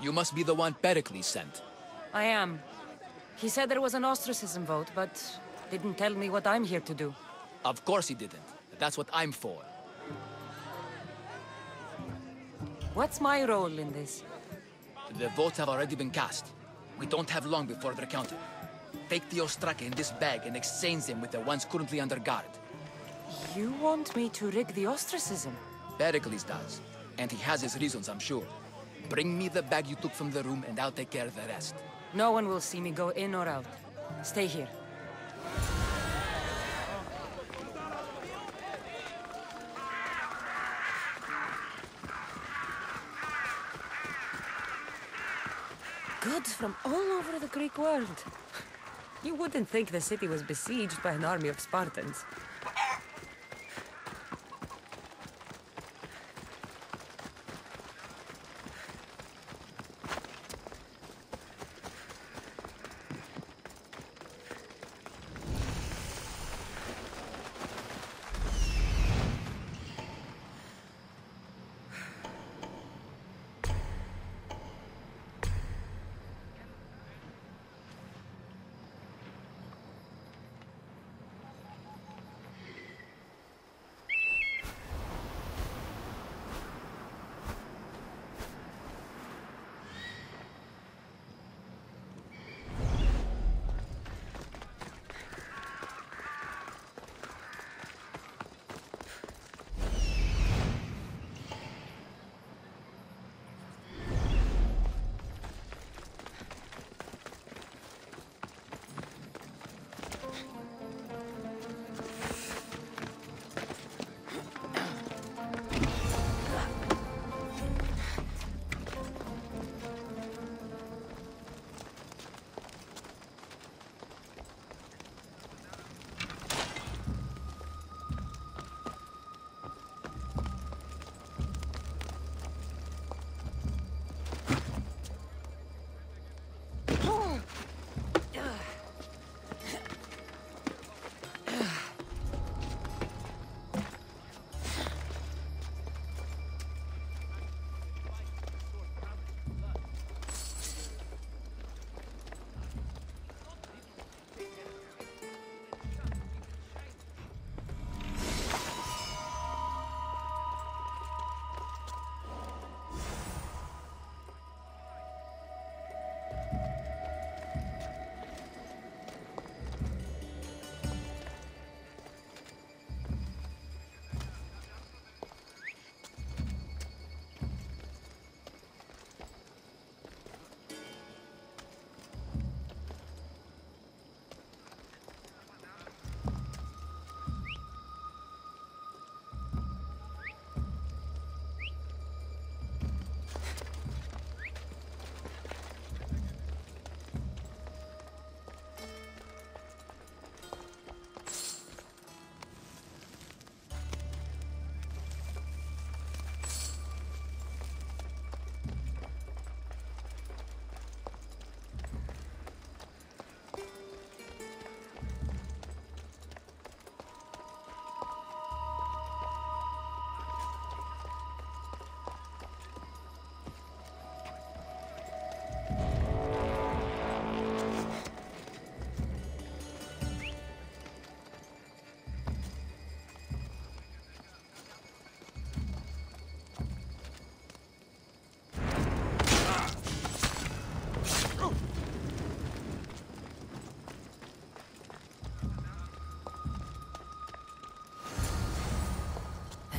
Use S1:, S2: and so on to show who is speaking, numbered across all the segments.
S1: You must be the one Pericles sent.
S2: I am. He said there was an ostracism vote, but didn't tell me what I'm here to do.
S1: Of course he didn't. That's what I'm for.
S2: What's my role in this?
S1: The votes have already been cast. We don't have long before they're counted. Take the Ostraka in this bag and exchange them with the ones currently under guard.
S2: You want me to rig the ostracism?
S1: Pericles does. And he has his reasons, I'm sure. Bring me the bag you took from the room and I'll take care of the rest.
S2: No one will see me go in or out. Stay here. Goods from all over the Greek world. You wouldn't think the city was besieged by an army of Spartans.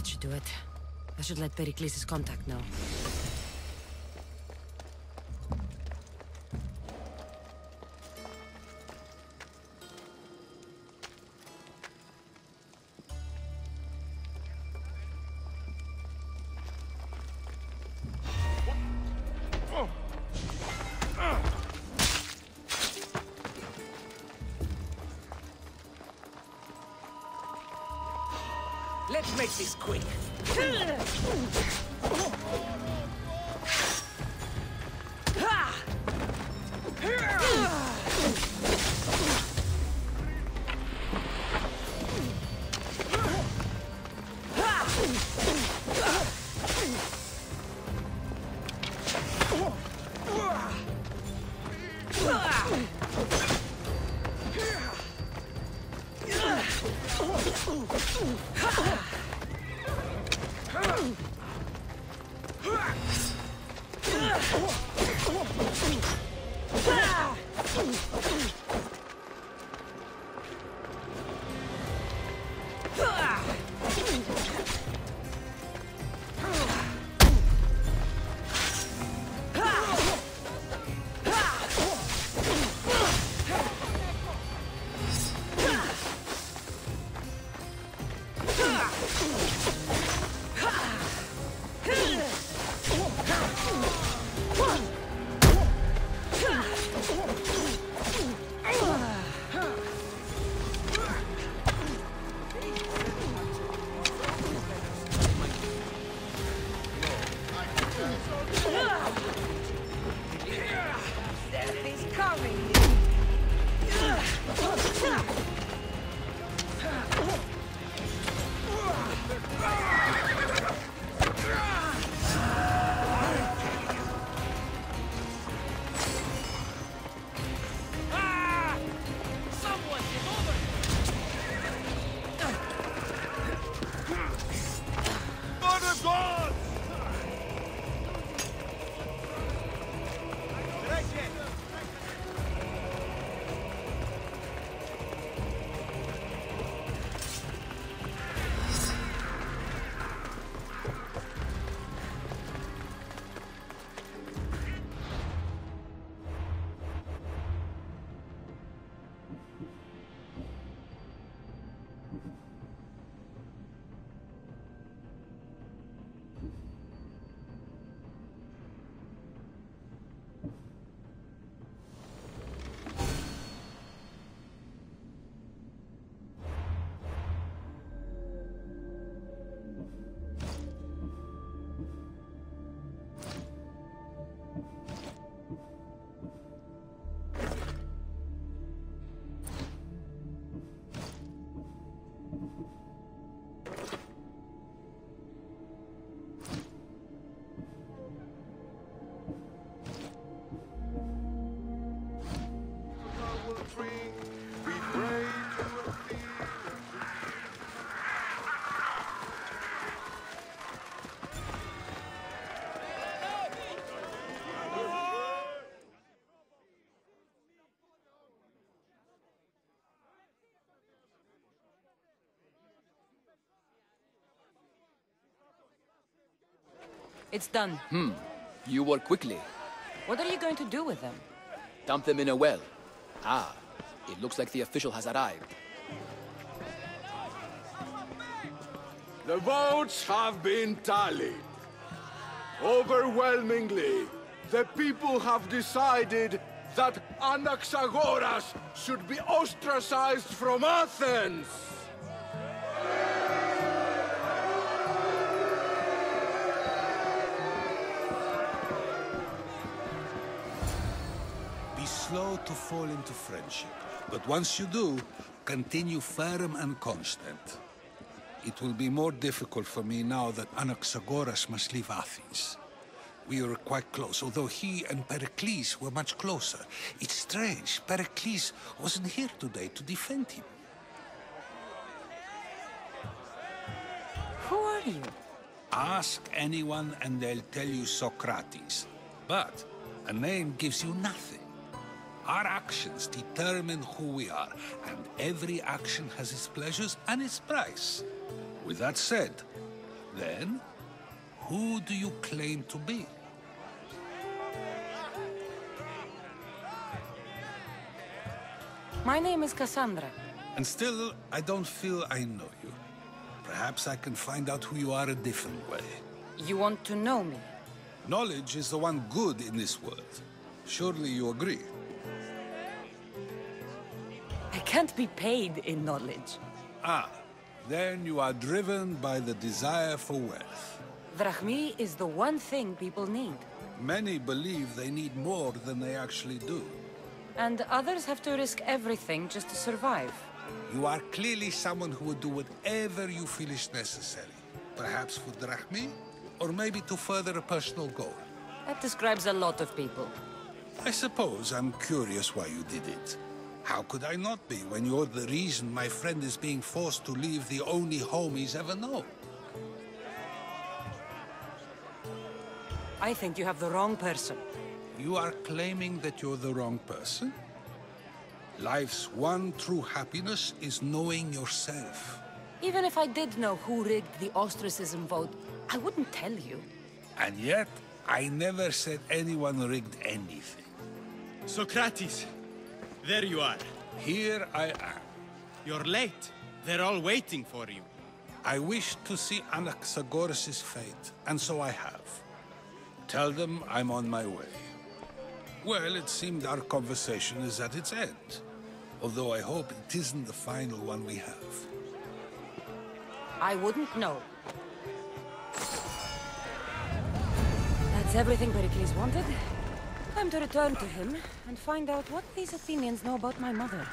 S2: Should do it. I should let Pericles' contact know.
S3: Let's make this quick.
S2: It's done.
S1: You work quickly.
S2: What are you going to do with them?
S1: Dump them in a well. Ah, it looks like the official has arrived.
S3: The votes have been tallied. Overwhelmingly, the people have decided that Anaxagoras should be ostracized from Athens!
S4: Be slow to fall into friendship, but once you do, continue firm and constant. It will be more difficult for me now that Anaxagoras must leave Athens. We were quite close, although he and Pericles were much closer. It's strange, Pericles wasn't here today to defend him.
S2: Who are you?
S4: Ask anyone and they'll tell you Socrates. But a name gives you nothing. Our actions determine who we are, and every action has its pleasures and its price. With that said, then, who do you claim to be?
S2: My name is Cassandra.
S4: And still, I don't feel I know you. Perhaps I can find out who you are a different way.
S2: You want to know me?
S4: Knowledge is the one good in this world. Surely you agree?
S2: I can't be paid in knowledge.
S4: Ah, then you are driven by the desire for wealth.
S2: Drachmi is the one thing people need.
S4: Many believe they need more than they actually do.
S2: And others have to risk everything just to survive.
S4: You are clearly someone who would do whatever you feel is necessary. Perhaps for drachmi, or maybe to further a personal goal.
S2: That describes a lot of people.
S4: I suppose I'm curious why you did it. How could I not be when you're the reason my friend is being forced to leave the only home he's ever known?
S2: I think you have the wrong person.
S4: You are claiming that you're the wrong person? Life's one true happiness is knowing yourself.
S2: Even if I did know who rigged the ostracism vote, I wouldn't tell you.
S4: And yet, I never said anyone rigged anything.
S5: Socrates, there you are.
S4: Here I am.
S5: You're late. They're all waiting for you.
S4: I wish to see Anaxagoras' fate, and so I have. Tell them I'm on my way. Well, it seemed our conversation is at its end. Although I hope it isn't the final one we have.
S2: I wouldn't know. That's everything Pericles wanted. Time to return to him and find out what these Athenians know about my mother.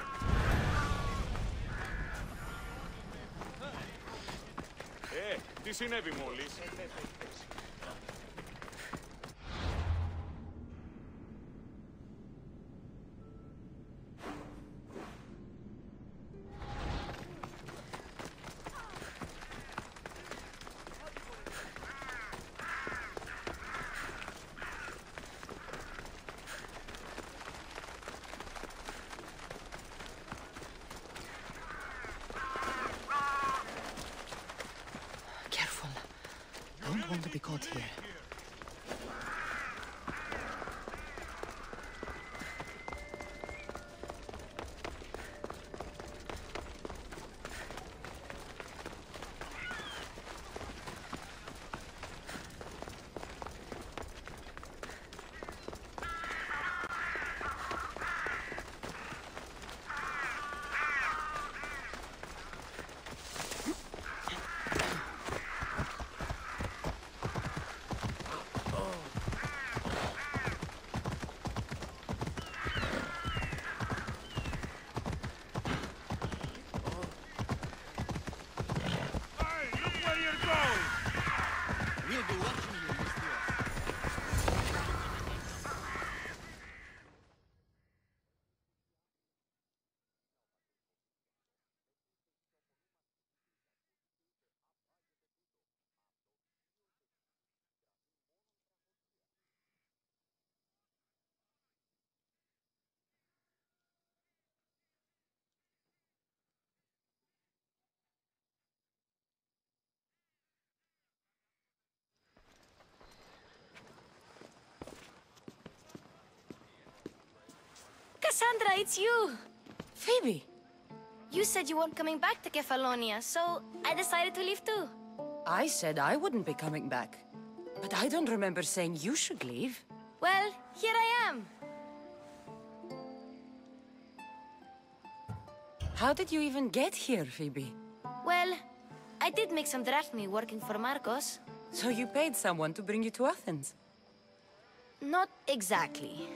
S6: Τι συνέβη μόλις?
S2: Don't want to be caught here.
S7: Cassandra, it's you!
S2: Phoebe!
S7: You said you weren't coming back to Kefalonia, so I decided to leave too.
S2: I said I wouldn't be coming back. But I don't remember saying you should leave.
S7: Well, here I am.
S2: How did you even get here, Phoebe?
S7: Well, I did make some drachmi working for Marcos.
S2: So you paid someone to bring you to Athens?
S7: Not exactly.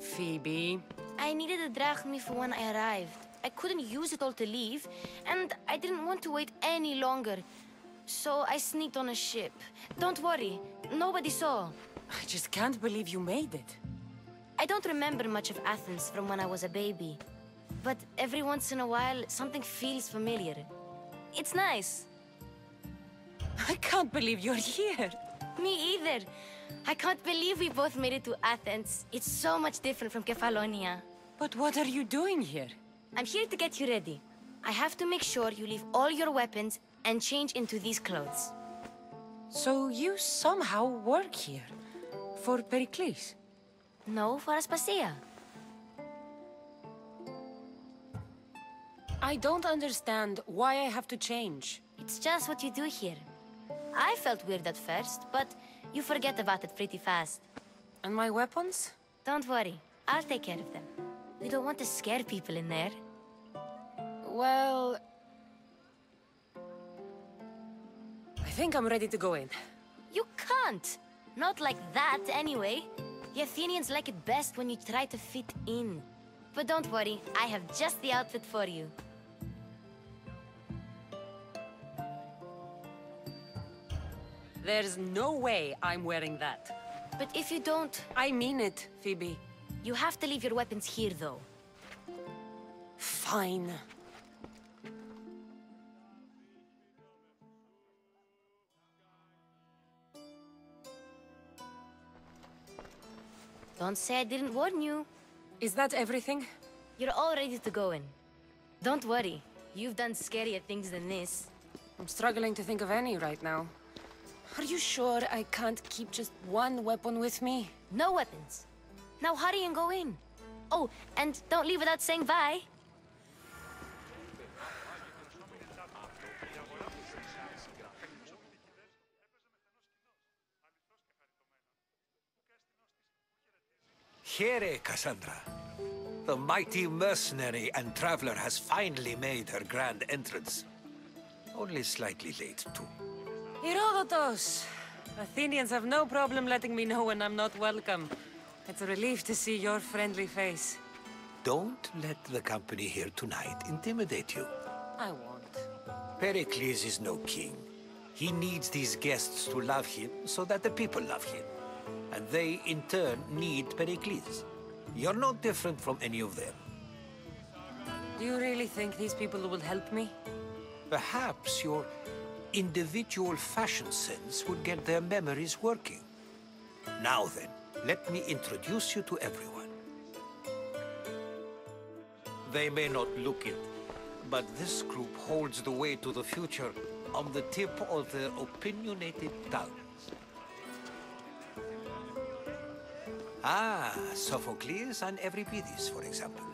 S2: Phoebe...
S7: I needed a drachmi for when I arrived. I couldn't use it all to leave, and I didn't want to wait any longer. So I sneaked on a ship. Don't worry, nobody saw.
S2: I just can't believe you made it.
S7: I don't remember much of Athens from when I was a baby. But every once in a while, something feels familiar. It's nice.
S2: I can't believe you're here.
S7: Me either. I can't believe we both made it to Athens. It's so much different from Kefalonia.
S2: But what are you doing here?
S7: I'm here to get you ready. I have to make sure you leave all your weapons and change into these clothes.
S2: So you somehow work here? For Pericles?
S7: No, for Aspasia.
S2: I don't understand why I have to change.
S7: It's just what you do here. I felt weird at first, but you forget about it pretty fast.
S2: And my weapons?
S7: Don't worry, I'll take care of them. We don't want to scare people in there.
S2: Well... I think I'm ready to go in.
S7: You can't! Not like that, anyway. The Athenians like it best when you try to fit in. But don't worry, I have just the outfit for you.
S2: There's no way I'm wearing that.
S7: But if you don't...
S2: I mean it, Phoebe.
S7: You have to leave your weapons here, though.
S2: Fine.
S7: Don't say I didn't warn you.
S2: Is that everything?
S7: You're all ready to go in. Don't worry. You've done scarier things than this.
S2: I'm struggling to think of any right now. Are you sure I can't keep just one weapon with me?
S7: No weapons. Now hurry and go in. Oh, and don't leave without saying bye.
S8: Here, Cassandra. The mighty mercenary and traveler has finally made her grand entrance. Only slightly late, too.
S2: Herodotus! Athenians have no problem letting me know when I'm not welcome. It's a relief to see your friendly face.
S8: Don't let the company here tonight intimidate you.
S2: I won't.
S8: Pericles is no king. He needs these guests to love him so that the people love him. And they, in turn, need Pericles. You're no different from any of them.
S2: Do you really think these people will help me?
S8: Perhaps your individual fashion sense would get their memories working. Now then, let me introduce you to everyone. They may not look it, but this group holds the way to the future on the tip of their opinionated tongues. Ah, Sophocles and Euripides, for example.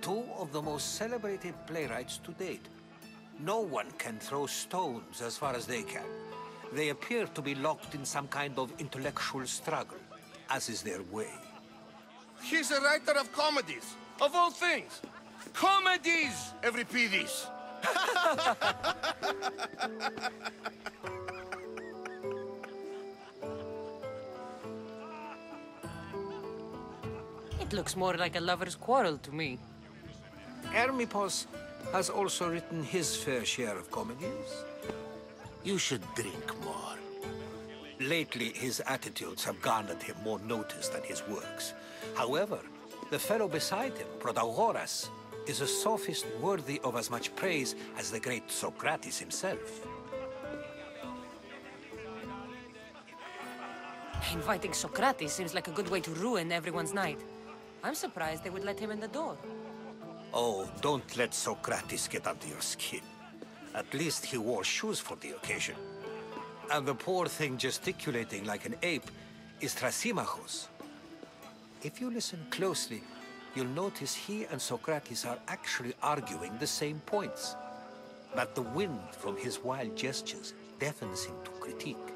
S8: Two of the most celebrated playwrights to date. No one can throw stones as far as they can. They appear to be locked in some kind of intellectual struggle, as is their way.
S3: He's a writer of comedies, of all things. Comedies, Euripides.
S2: It looks more like a lover's quarrel to me.
S8: Hermippos has also written his fair share of comedies. You should drink more. Lately, his attitudes have garnered him more notice than his works. However, the fellow beside him, Protagoras, is a sophist worthy of as much praise as the great Socrates himself.
S2: Inviting Socrates seems like a good way to ruin everyone's night. I'm surprised they would let him in the door.
S8: Oh, don't let Socrates get under your skin. At least he wore shoes for the occasion. And the poor thing gesticulating like an ape is Thrasymachos. If you listen closely, you'll notice he and Socrates are actually arguing the same points. But the wind from his wild gestures deafens him to critique.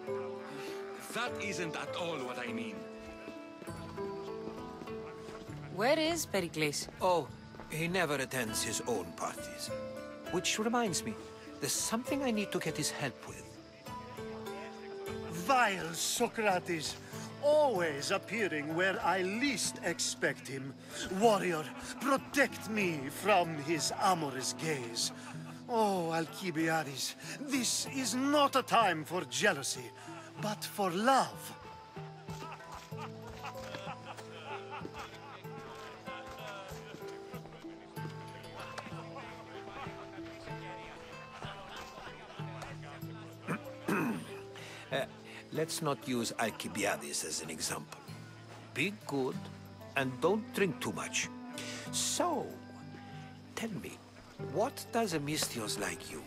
S6: That isn't at all what I mean.
S2: Where is Pericles?
S8: Oh, he never attends his own parties. Which reminds me, there's something I need to get his help with.
S9: Vile Socrates, always appearing where I least expect him. Warrior, protect me from his amorous gaze. Oh, Alcibiades, this is not a time for jealousy, but for love.
S8: Let's not use Alcibiades as an example. Be good, and don't drink too much. So, tell me, what does a Mystios like you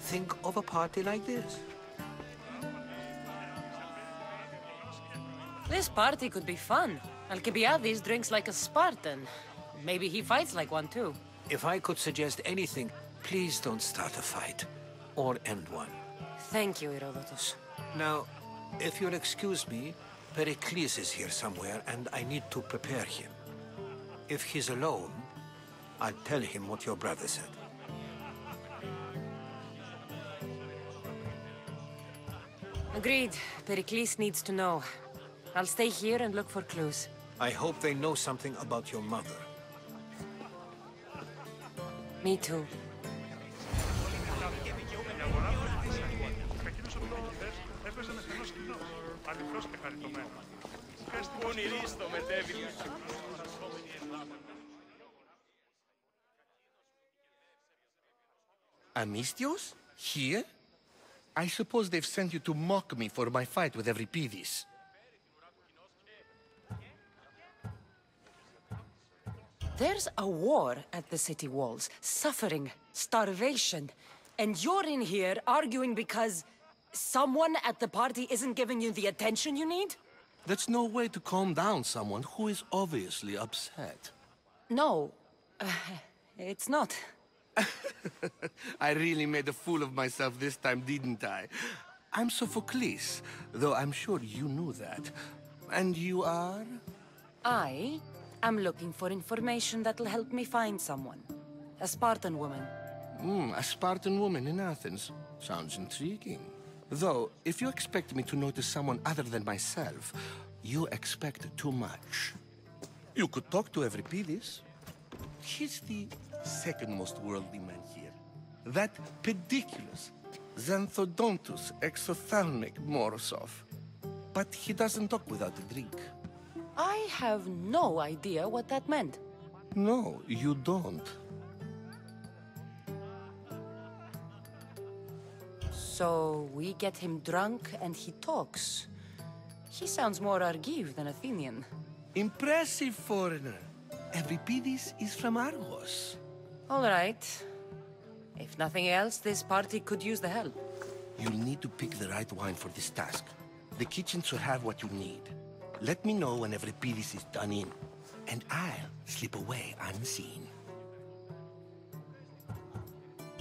S8: think of a party like this?
S2: This party could be fun. Alcibiades drinks like a Spartan. Maybe he fights like one too.
S8: If I could suggest anything, please don't start a fight, or end one.
S2: Thank you, Herodotus.
S8: Now, if you'll excuse me, Pericles is here somewhere, and I need to prepare him. If he's alone, I'll tell him what your brother said.
S2: Agreed. Pericles needs to know. I'll stay here and look for clues.
S8: I hope they know something about your mother.
S2: Me too.
S6: Πονηρή στο μετέβη.
S10: Amistios? Here? I suppose they've sent you to mock me for my fight with Euripides.
S2: There's a war at the city walls, suffering, starvation. And you're in here arguing because someone at the party isn't giving you the attention you need?
S10: That's no way to calm down someone who is obviously upset.
S2: No, it's not.
S10: I really made a fool of myself this time, didn't I? I'm Sophocles, though I'm sure you knew that. And you are?
S2: I am looking for information that'll help me find someone. A Spartan woman.
S10: A Spartan woman in Athens. Sounds intriguing. Though, if you expect me to notice someone other than myself, you expect too much. You could talk to Euripides. He's the second most worldly man here. That pediculous, xanthodontus exophthalmic Morosov. But he doesn't talk without a drink.
S2: I have no idea what that meant.
S10: No, you don't.
S2: So we get him drunk and he talks. He sounds more Argive than Athenian.
S10: Impressive, foreigner. Euripides is from Argos.
S2: All right. If nothing else, this party could use the help.
S10: You'll need to pick the right wine for this task. The kitchen should have what you need. Let me know when Euripides is done in, and I'll slip away unseen.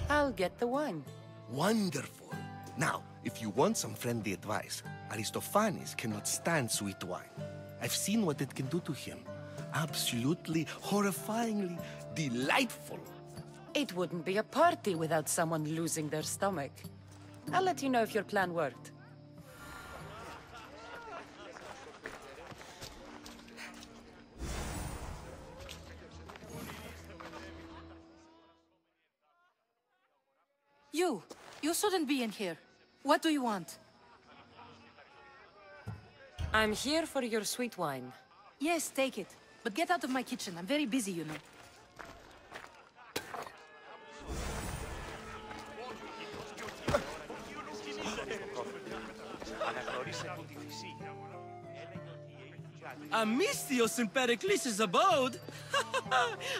S2: I'll get the wine.
S10: Wonderful. Now, if you want some friendly advice, Aristophanes cannot stand sweet wine. I've seen what it can do to him. Absolutely, horrifyingly delightful.
S2: It wouldn't be a party without someone losing their stomach. I'll let you know if your plan worked.
S11: You shouldn't be in here. What do you want?
S2: I'm here for your sweet wine.
S11: Yes, take it. But get out of my kitchen. I'm very busy, you know.
S12: Amistios in Pericles' abode?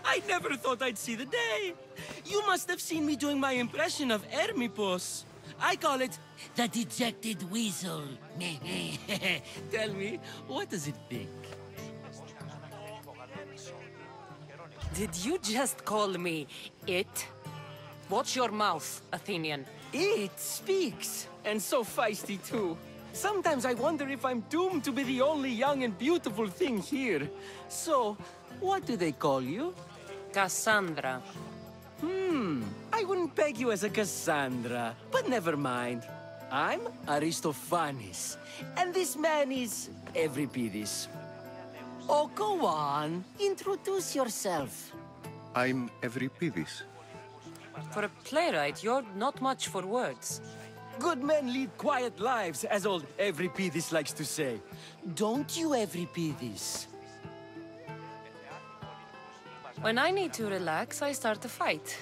S12: I never thought I'd see the day. You must have seen me doing my impression of Hermippos. I call it the dejected weasel. Tell me, what does it think?
S2: Did you just call me it? Watch your mouth, Athenian.
S12: It speaks, and so feisty too. Sometimes I wonder if I'm doomed to be the only young and beautiful thing here. So, what do they call you?
S2: Cassandra.
S12: I wouldn't peg you as a Cassandra, but never mind. I'm Aristophanes, and this man is Euripides. Oh, go on. Introduce yourself.
S13: I'm Euripides.
S2: For a playwright, you're not much for words.
S12: Good men lead quiet lives, as old Euripides likes to say. Don't you, Euripides?
S2: When I need to relax, I start a fight.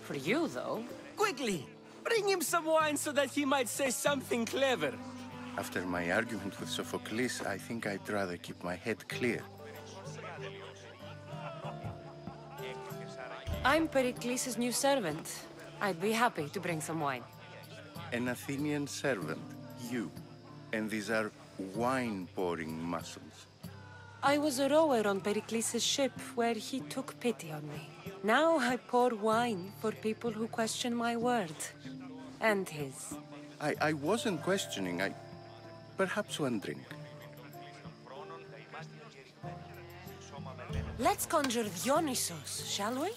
S2: For you, though...
S12: Quickly! Bring him some wine so that he might say something clever.
S13: After my argument with Sophocles, I think I'd rather keep my head clear.
S2: I'm Pericles' new servant. I'd be happy to bring some wine.
S13: An Athenian servant, you. And these are wine-pouring muscles.
S2: I was a rower on Pericles' ship where he took pity on me. Now I pour wine for people who question my word. And his.
S13: I wasn't questioning. Perhaps one drink.
S2: Let's conjure Dionysos, shall we?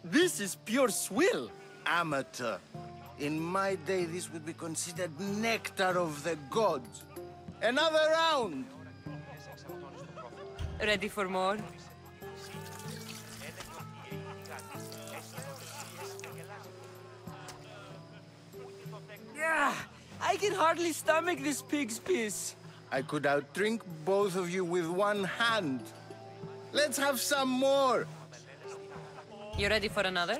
S12: This is pure swill.
S14: Amateur. In my day, this would be considered nectar of the gods. Another round!
S2: Ready for more?
S12: Yeah, I can hardly stomach this pig's piss.
S14: I could outdrink both of you with one hand. Let's have some more.
S2: You ready for another?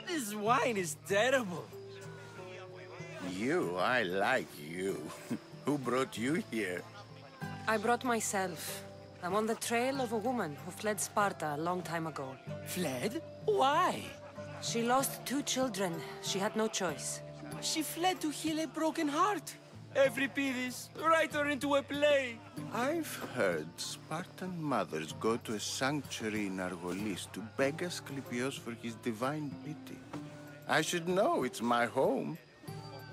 S12: This wine is terrible.
S14: You, I like you. Who brought you here?
S2: I brought myself. I'm on the trail of a woman who fled Sparta a long time ago.
S12: Fled? Why?
S2: She lost 2 children. She had no choice.
S12: She fled to heal a broken heart. Every Pidis, write her into a play.
S14: I've heard Spartan mothers go to a sanctuary in Argolis to beg Asclepios for his divine pity. I should know, it's my home.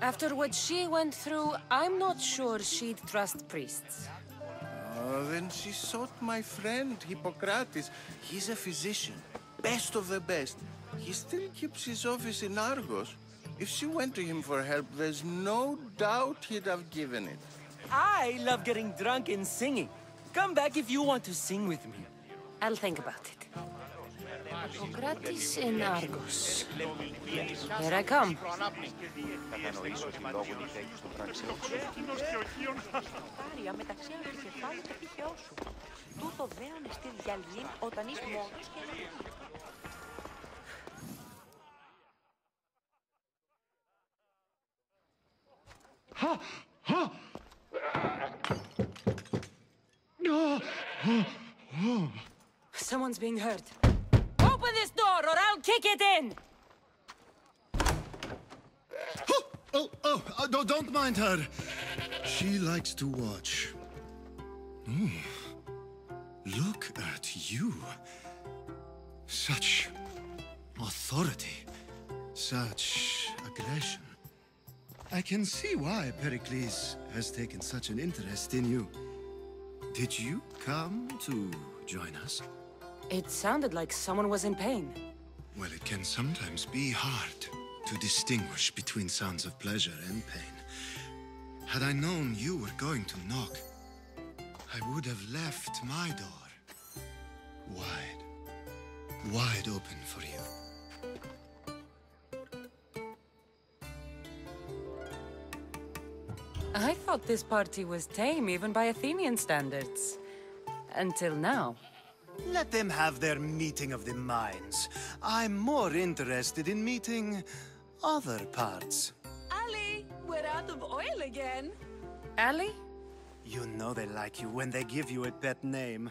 S2: After what she went through, I'm not sure she'd trust priests.
S14: Oh, then she sought my friend, Hippocrates. He's a physician, best of the best. He still keeps his office in Argos. If she went to him for help, there's no doubt he'd have given it.
S12: I love getting drunk and singing. Come back if you want to sing with me.
S2: I'll think about it. Hippocrates in Argos. Here I come. Someone's being hurt. Open this door or I'll kick it in!
S9: Don't mind her. She likes to watch. Look at you. Such authority. Such aggression. I can see why Pericles has taken such an interest in you. Did you come to join us?
S2: It sounded like someone was in pain.
S9: Well, it can sometimes be hard to distinguish between sounds of pleasure and pain. Had I known you were going to knock, I would have left my door wide open for you.
S2: I thought this party was tame even by Athenian standards. Until now.
S9: Let them have their meeting of the minds. I'm more interested in meeting other parts.
S11: Ali, we're out of oil again.
S2: Ali?
S9: You know they like you when they give you a pet name.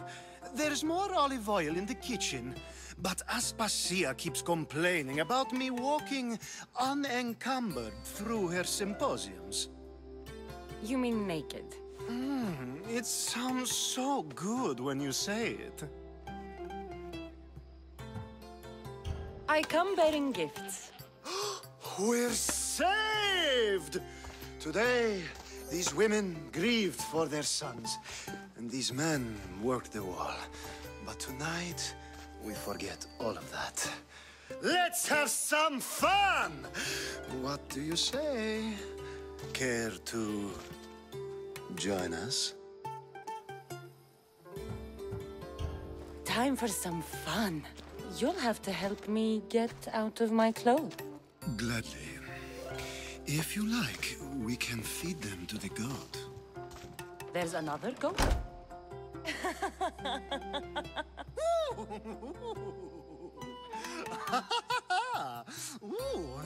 S9: There's more olive oil in the kitchen, but Aspasia keeps complaining about me walking unencumbered through her symposiums.
S2: You mean naked?
S9: It sounds so good when you say it.
S2: I come bearing gifts.
S9: We're saved! Today, these women grieved for their sons, and these men worked the wall. But tonight, we forget all of that. Let's have some fun! What do you say? Care to join us?
S2: Time for some fun. You'll have to help me get out of my clothes.
S9: Gladly. If you like, we can feed them to the god.
S2: There's another goat?
S9: Ooh.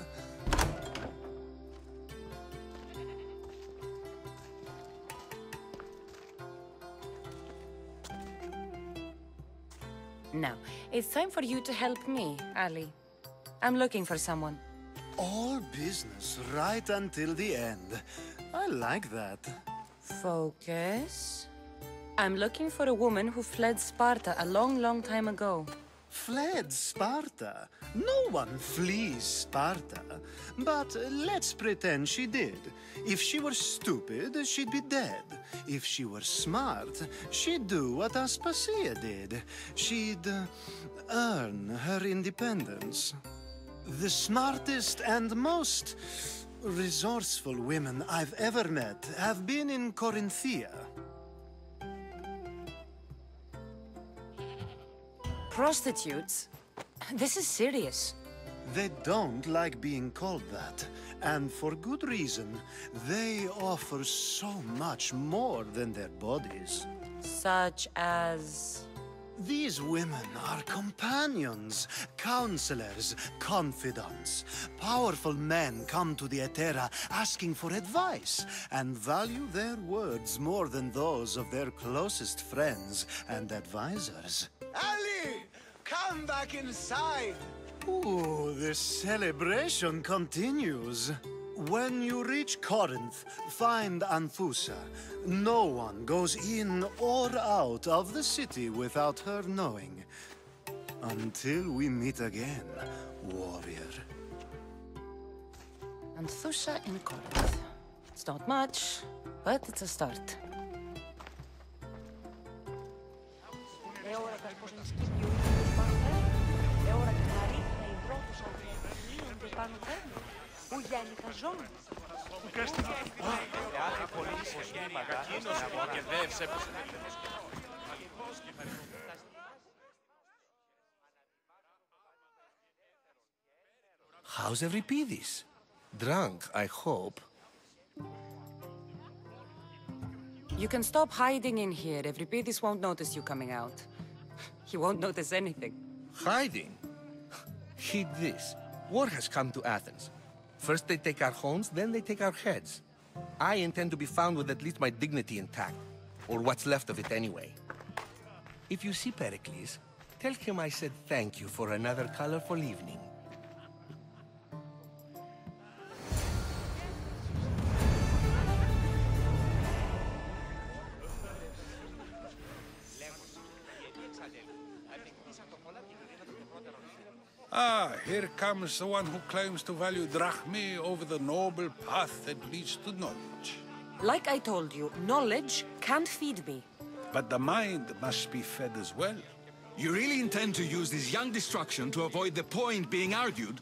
S2: Now, it's time for you to help me, Ali. I'm looking for someone.
S9: All business right until the end. I like that.
S2: Focus. I'm looking for a woman who fled Sparta a long time ago.
S9: Fled Sparta? No one flees Sparta. But let's pretend she did. If she were stupid, she'd be dead. If she were smart, she'd do what Aspasia did. She'd earn her independence. The smartest and most resourceful women I've ever met have been in Corinthia.
S2: Prostitutes? This is serious.
S9: They don't like being called that, and for good reason. They offer so much more than their bodies.
S2: Such as...
S9: These women are companions, counselors, confidants. Powerful men come to the Etera asking for advice and value their words more than those of their closest friends and advisors.
S3: Ali! Come back inside!
S9: Ooh, the celebration continues. When you reach Corinth, find Anthusa. No one goes in or out of the city without her knowing. Until we meet again, warrior.
S2: Anthusa in Corinth. It's not much, but it's a start.
S10: How's Euripides? Drunk, I hope.
S2: You can stop hiding in here. Euripides won't notice you coming out. He won't notice anything.
S10: Hiding? Heed this. War has come to Athens. First they take our homes, then they take our heads. I intend to be found with at least my dignity intact. Or what's left of it anyway. If you see Pericles, tell him I said thank you for another colorful evening.
S4: Ah, here comes the one who claims to value drachmae over the noble path that leads to knowledge.
S2: Like I told you, knowledge can't feed me.
S4: But the mind must be fed as well.
S6: You really intend to use this young destruction to avoid the point being argued?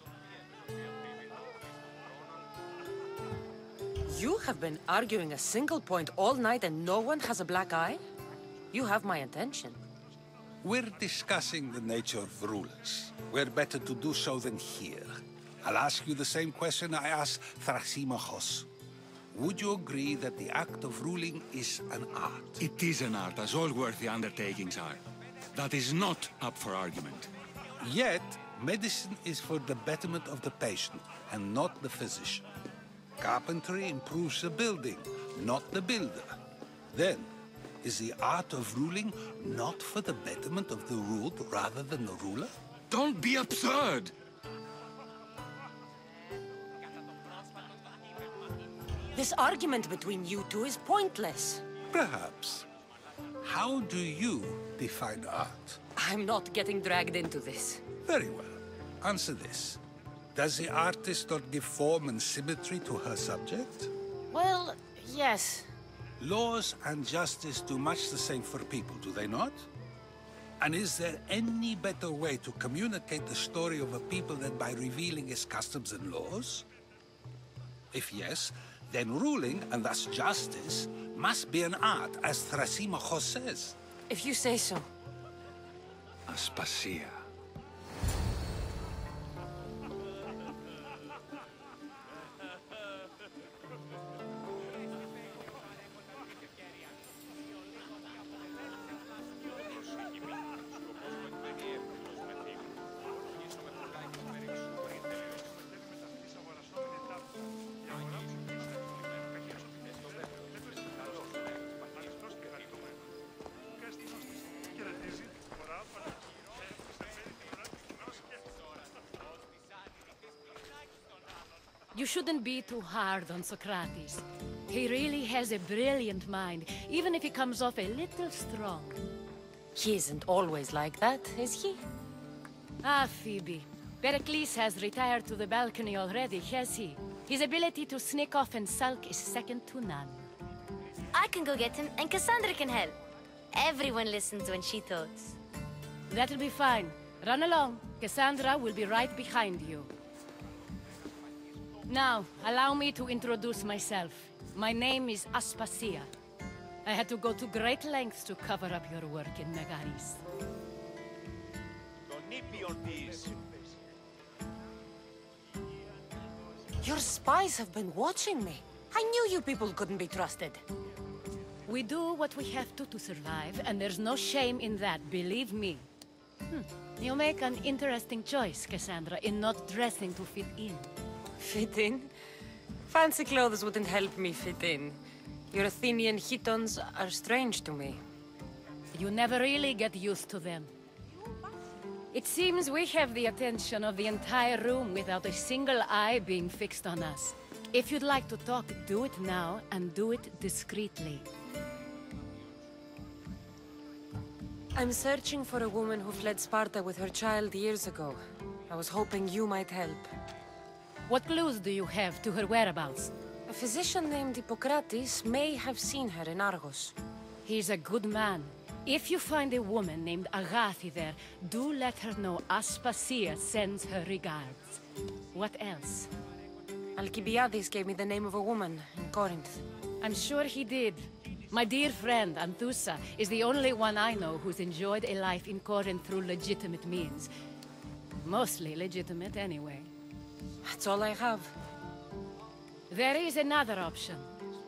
S2: You have been arguing a single point all night and no one has a black eye? You have my attention.
S4: We're discussing the nature of rulers. Where better to do so than here? I'll ask you the same question I asked Thrasymachos. Would you agree that the act of ruling is an art?
S6: It is an art, as all worthy undertakings are. That is not up for argument.
S4: Yet, medicine is for the betterment of the patient, and not the physician. Carpentry improves the building, not the builder. Then, is the art of ruling not for the betterment of the ruled rather than the ruler?
S6: Don't be absurd!
S2: This argument between you two is pointless.
S4: Perhaps. How do you define art?
S2: I'm not getting dragged into this.
S4: Very well. Answer this. Does the artist not give form and symmetry to her subject?
S7: Well, yes.
S4: Laws and justice do much the same for people, do they not? And is there any better way to communicate the story of a people than by revealing its customs and laws? If yes, then ruling, and thus justice, must be an art, as Thrasymachos says.
S2: If you say so.
S6: Aspasia.
S15: You shouldn't be too hard on Socrates. He really has a brilliant mind, even if he comes off a little strong.
S2: He isn't always like that, is he?
S15: Ah, Phoebe. Pericles has retired to the balcony already, has he? His ability to sneak off and sulk is second to none.
S7: I can go get him, and Cassandra can help. Everyone listens when she talks.
S15: That'll be fine. Run along. Cassandra will be right behind you. Now, allow me to introduce myself. My name is Aspasia. I had to go to great lengths to cover up your work in Megaris.
S2: Your spies have been watching me. I knew you people couldn't be trusted.
S15: We do what we have to survive, and there's no shame in that, believe me. You make an interesting choice, Cassandra, in not dressing to fit in.
S2: Fit in? Fancy clothes wouldn't help me fit in. Your Athenian chitons are strange to me.
S15: You never really get used to them. It seems we have the attention of the entire room without a single eye being fixed on us. If you'd like to talk, do it now, and do it discreetly.
S2: I'm searching for a woman who fled Sparta with her child years ago. I was hoping you might help.
S15: What clues do you have to her whereabouts?
S2: A physician named Hippocrates may have seen her in Argos.
S15: He's a good man. If you find a woman named Agathi there, do let her know Aspasia sends her regards. What else?
S2: Alcibiades gave me the name of a woman in Corinth.
S15: I'm sure he did. My dear friend, Anthusa, is the only one I know who's enjoyed a life in Corinth through legitimate means. Mostly legitimate, anyway.
S2: That's all I have.
S15: There is another option.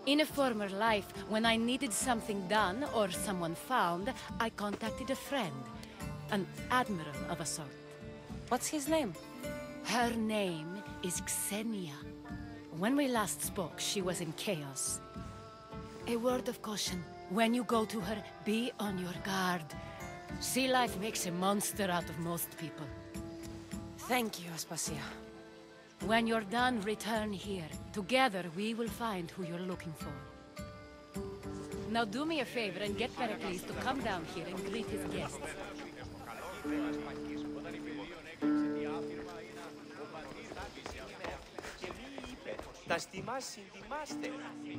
S15: In a former life, when I needed something done or someone found, I contacted a friend. An admiral of a sort.
S2: What's his name?
S15: Her name is Xenia. When we last spoke, she was in chaos. A word of caution. When you go to her, be on your guard. Sea life makes a monster out of most people.
S2: Thank you, Aspasia.
S15: When you're done, return here. Together, we will find who you're looking for. Now do me a favor and get Pericles to come down here and greet his guests.
S16: Τα στιμάς συντιμάστε,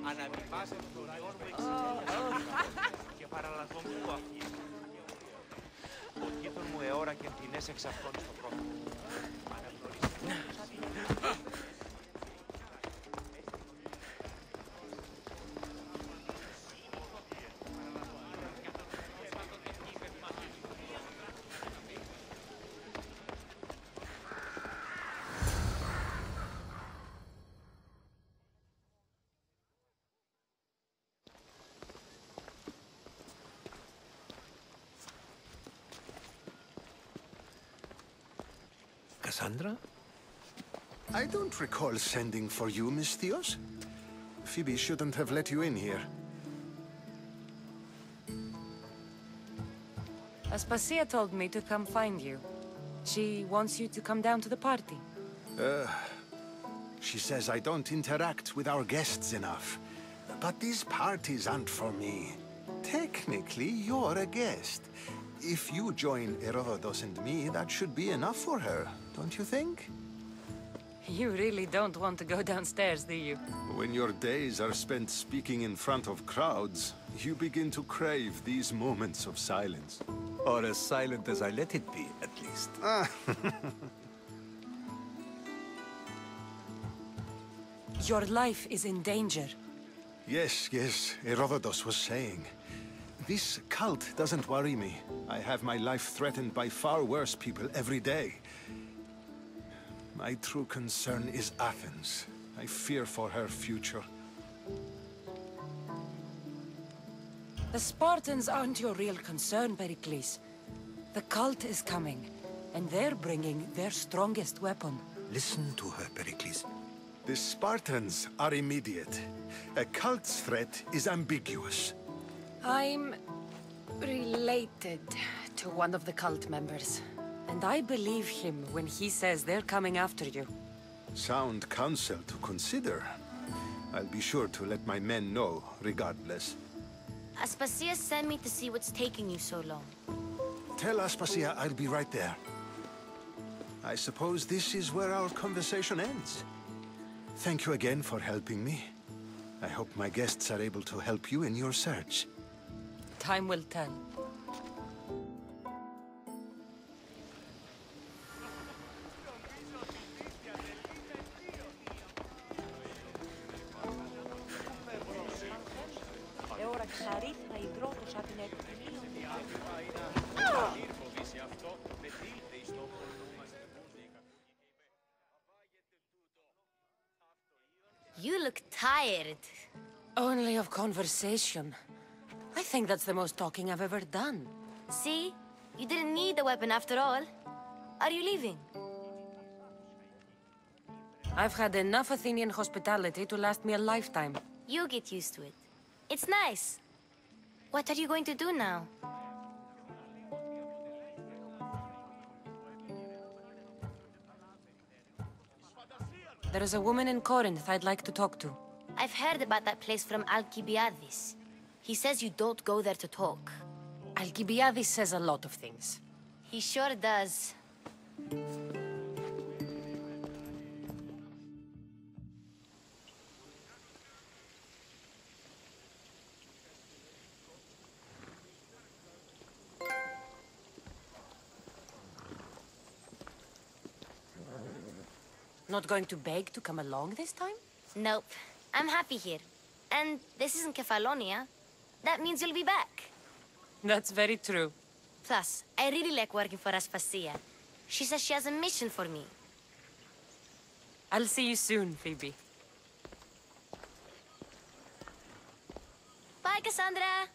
S16: αναδημάστε τον όρμο εξαιρετικά και παραλαθόν που αφήνει. Ο κοίτον μου εώρα και πινές εξ αυτών στο πρόθυμο.
S8: Cassandra?
S9: I don't recall sending for you, Miss Theos. Phoebe shouldn't have let you in here.
S2: Aspasia told me to come find you. She wants you to come down to the party.
S9: She says I don't interact with our guests enough. But these parties aren't for me. Technically, you're a guest. If you join Herodotus and me, that should be enough for her, don't you think?
S2: You really don't want to go downstairs, do you?
S9: When your days are spent speaking in front of crowds, you begin to crave these moments of silence.
S8: Or as silent as I let it be, at least.
S2: Your life is in danger.
S9: Yes, Herodotus was saying. This cult doesn't worry me. I have my life threatened by far worse people every day. My true concern is Athens. I fear for her future.
S2: The Spartans aren't your real concern, Pericles. The cult is coming, and they're bringing their strongest weapon.
S8: Listen to her, Pericles.
S9: The Spartans are immediate. A cult's threat is ambiguous.
S2: I'm related to one of the cult members. And I believe him when he says they're coming after you.
S9: Sound counsel to consider. I'll be sure to let my men know, regardless.
S7: Aspasia sent me to see what's taking you so long.
S9: Tell Aspasia I'll be right there. I suppose this is where our conversation ends. Thank you again for helping me. I hope my guests are able to help you in your search.
S2: Time will tell.
S7: You look tired.
S2: Only of conversation. I think that's the most talking I've ever done.
S7: See? You didn't need the weapon after all. Are you leaving?
S2: I've had enough Athenian hospitality to last me a lifetime.
S7: You get used to it. It's nice. What are you going to do now?
S2: There is a woman in Corinth I'd like to talk to.
S7: I've heard about that place from Alcibiades. He says you don't go there to talk.
S2: Alcibiades says a lot of things.
S7: He sure does.
S2: Not going to beg to come along this time?
S7: Nope. I'm happy here. And this isn't Kefalonia. That means you'll be back.
S2: That's very true.
S7: Plus, I really like working for Aspasia. She says she has a mission for me.
S2: I'll see you soon, Phoebe.
S7: Bye, Cassandra!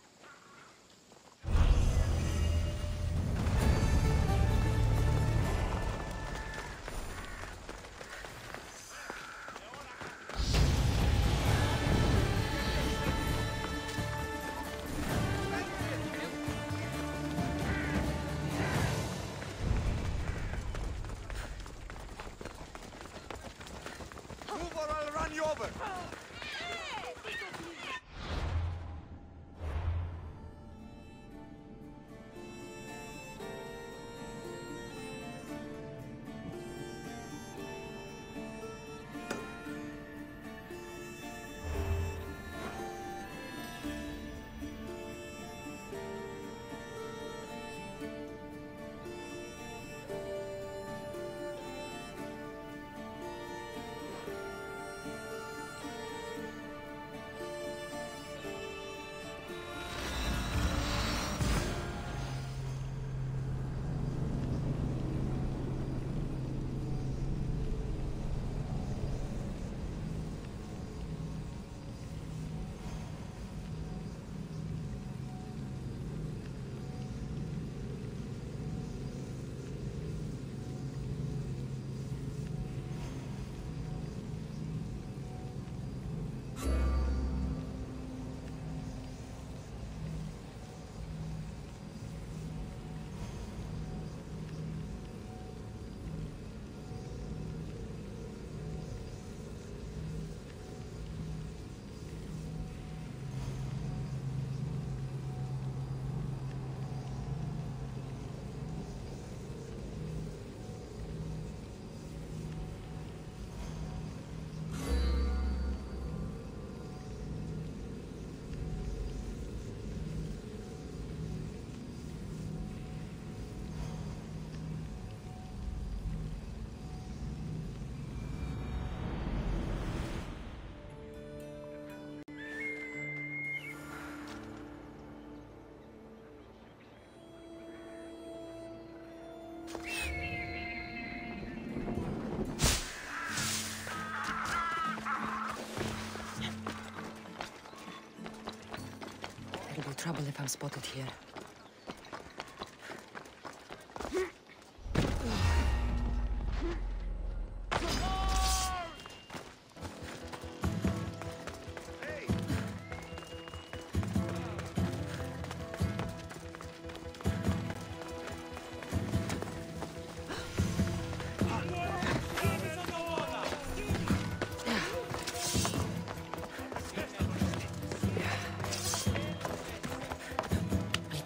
S2: There'll be trouble if I'm spotted here.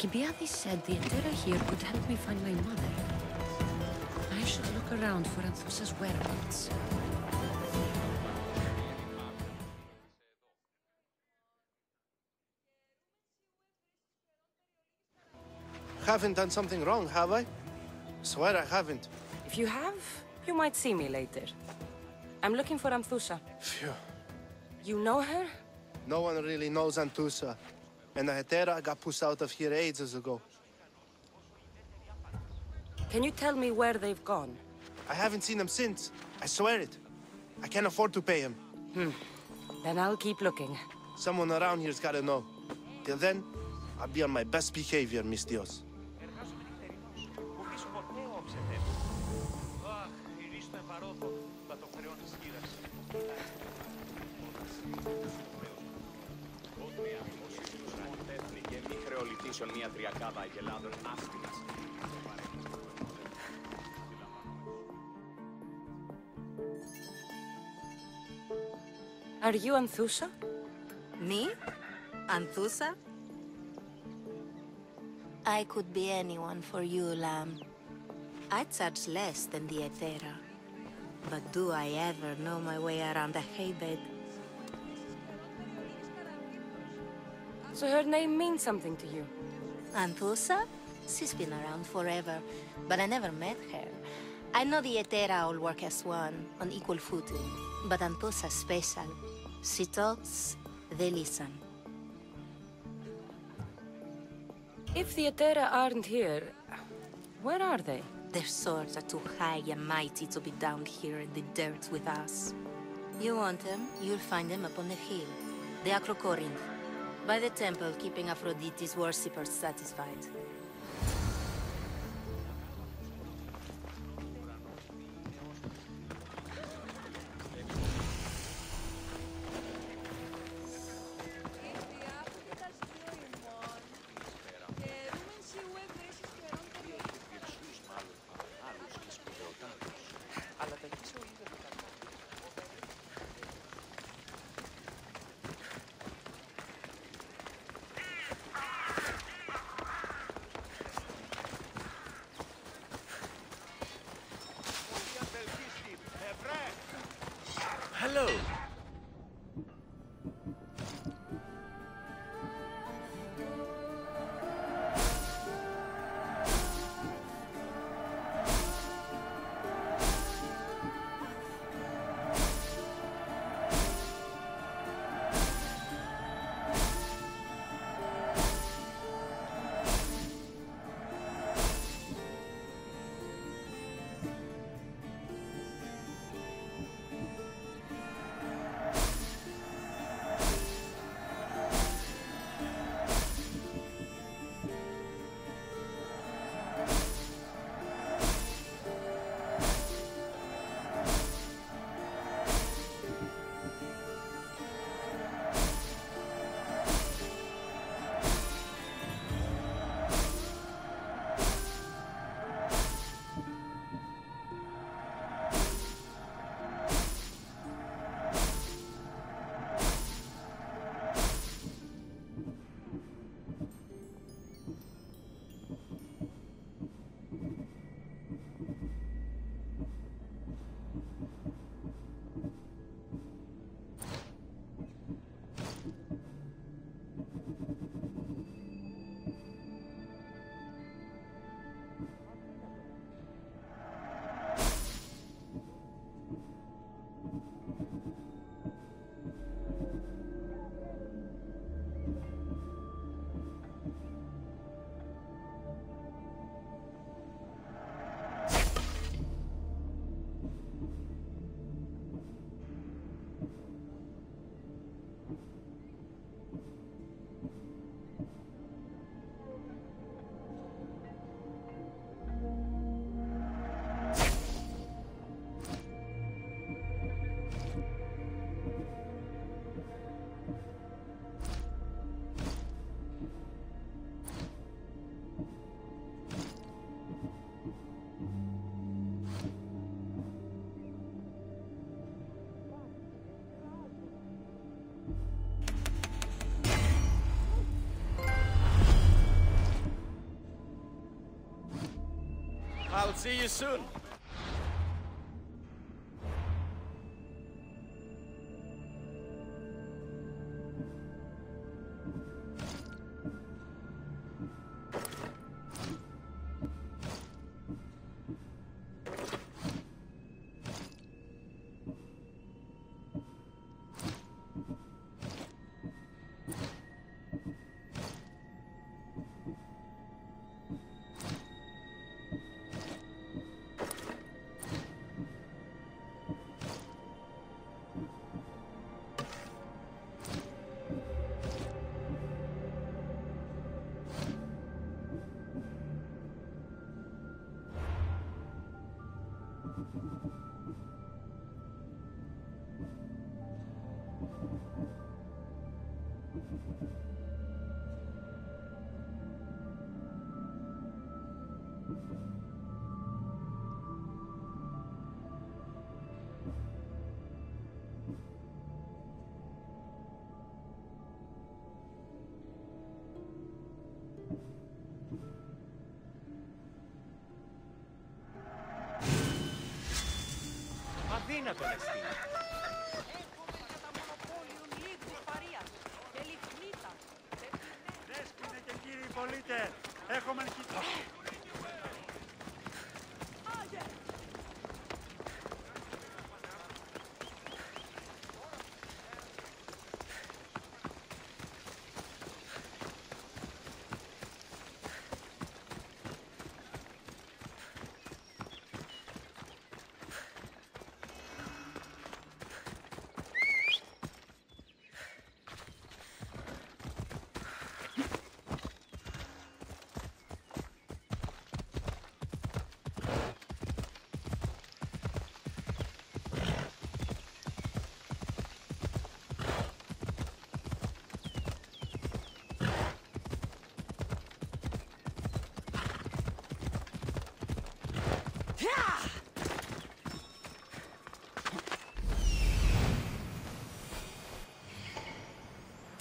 S2: Alcibiades said the Etera here could help me find my mother. I should look around for Anthusa's whereabouts.
S9: Haven't done something wrong, have I? Swear I haven't.
S2: If you have, you might see me later. I'm looking for Anthusa.
S9: Phew.
S2: You know her?
S9: No one really knows Anthusa. And the Hetera got pushed out of here ages ago.
S2: Can you tell me where they've gone?
S9: I haven't seen him since. I swear it. I can't afford to pay him.
S2: Then I'll keep looking.
S17: Someone around here's gotta know. Till then, I'll be on my best behavior, Miss Dios.
S2: Are you Anthusa?
S18: Me? Anthusa? I could be anyone for you, Lamb. I charge less than the Etera. But do I ever know my way around a haybed?
S2: So her name means something to you?
S18: Anthusa? She's been around forever, but I never met her. I know the Etera all work as one, on equal footing. But Anthusa's special. She talks, they listen.
S2: If the Etera aren't here, where are they?
S18: Their swords are too high and mighty to be down here in the dirt with us. You want them, you'll find them up on the hill. The Acrocorinth. By the temple, keeping Aphrodite's worshippers satisfied.
S16: Hello. I'll see you soon. Αδύνατον εστί.
S19: Δέσποινε και κύριοι πολίτες, έχουμε νικητή.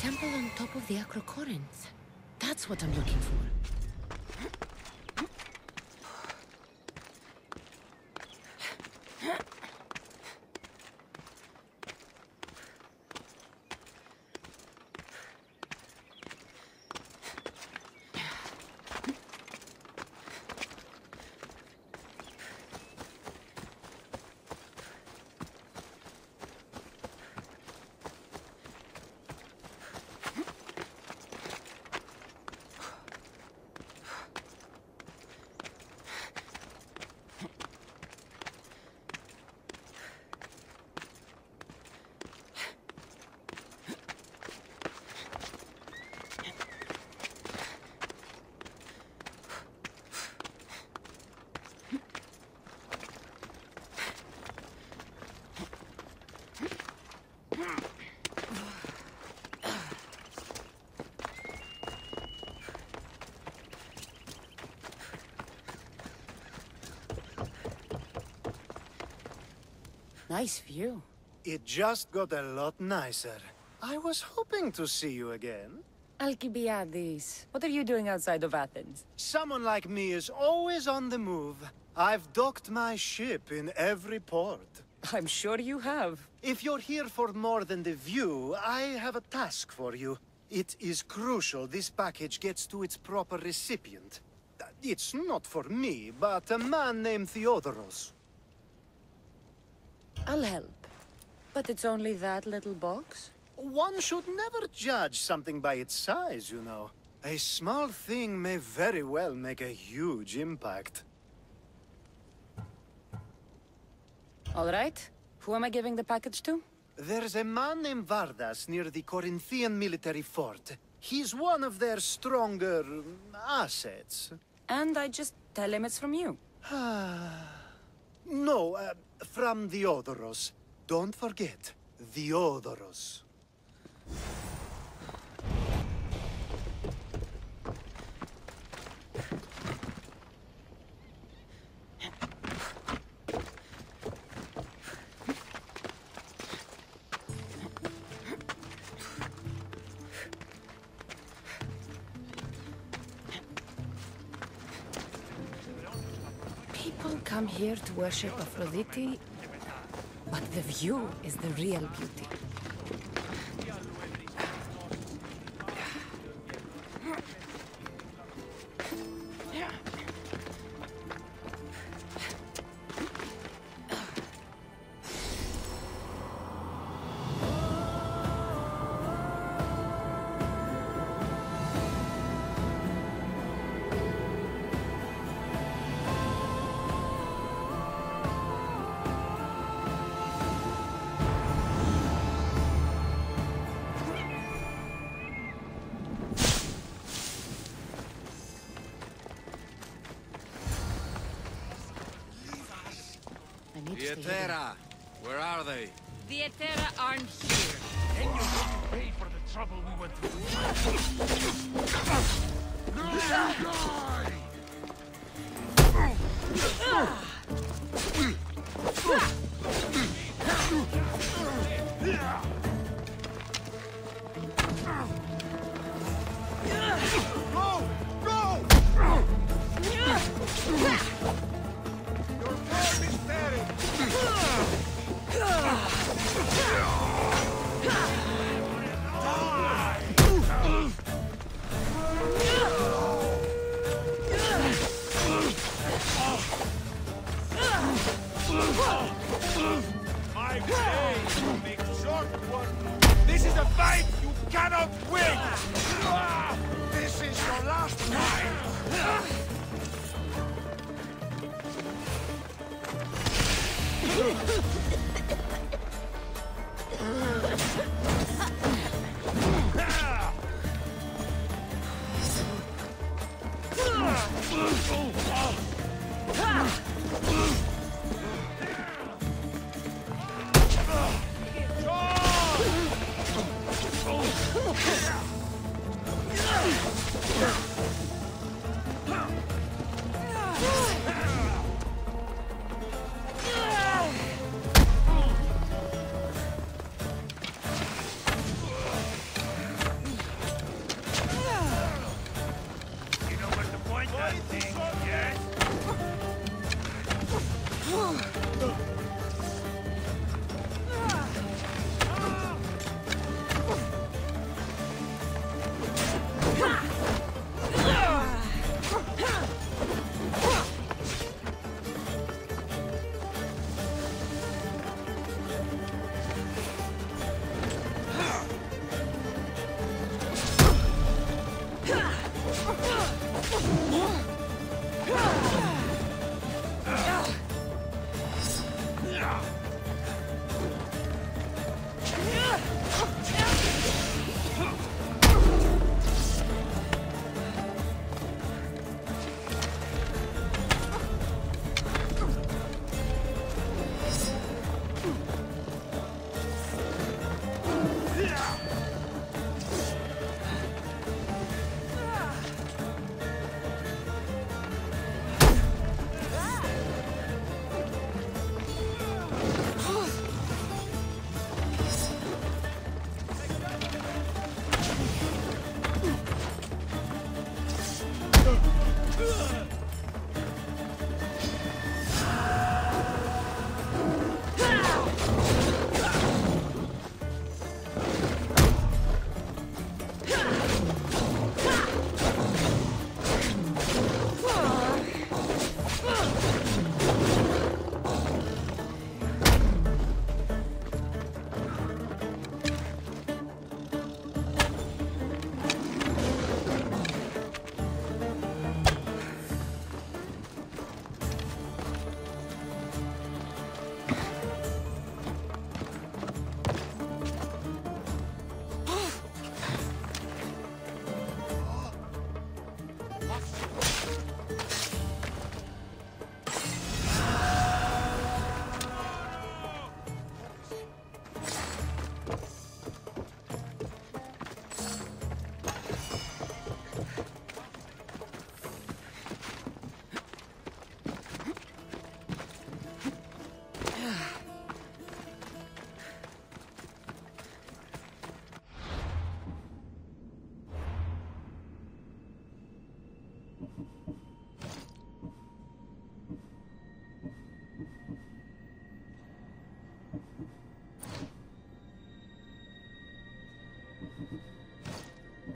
S15: Temple on top of the Acrocorinth. That's what I'm looking for.
S2: Nice view.
S9: It just got a lot nicer. I was hoping to see you again.
S2: Alcibiades, what are you doing outside of Athens?
S9: Someone like me is always on the move. I've docked my ship in every port.
S2: I'm sure you have.
S9: If you're here for more than the view, I have a task for you. It is crucial this package gets to its proper recipient. It's not for me, but a man named Theodoros.
S2: I'll help. But it's only that little box?
S9: One should never judge something by its size, you know. A small thing may very well make a huge impact.
S2: All right. Who am I giving the package to?
S9: There's a man named Vardas near the Corinthian military fort. He's one of their stronger assets.
S2: And I just tell him it's from you.
S9: No, from Theodoros. Don't forget, Theodoros.
S2: People come here to worship Aphrodite, but the view is the real beauty. to stay hidden.
S6: Vietera, where are they?
S15: The Etera aren't here.
S19: Then you wouldn't pay for the trouble we went
S3: Go! Go! Your form is buried!
S19: My blade will make short one. This is a fight you cannot win!
S3: This is your last fight!
S19: You know what the point that thing, yes?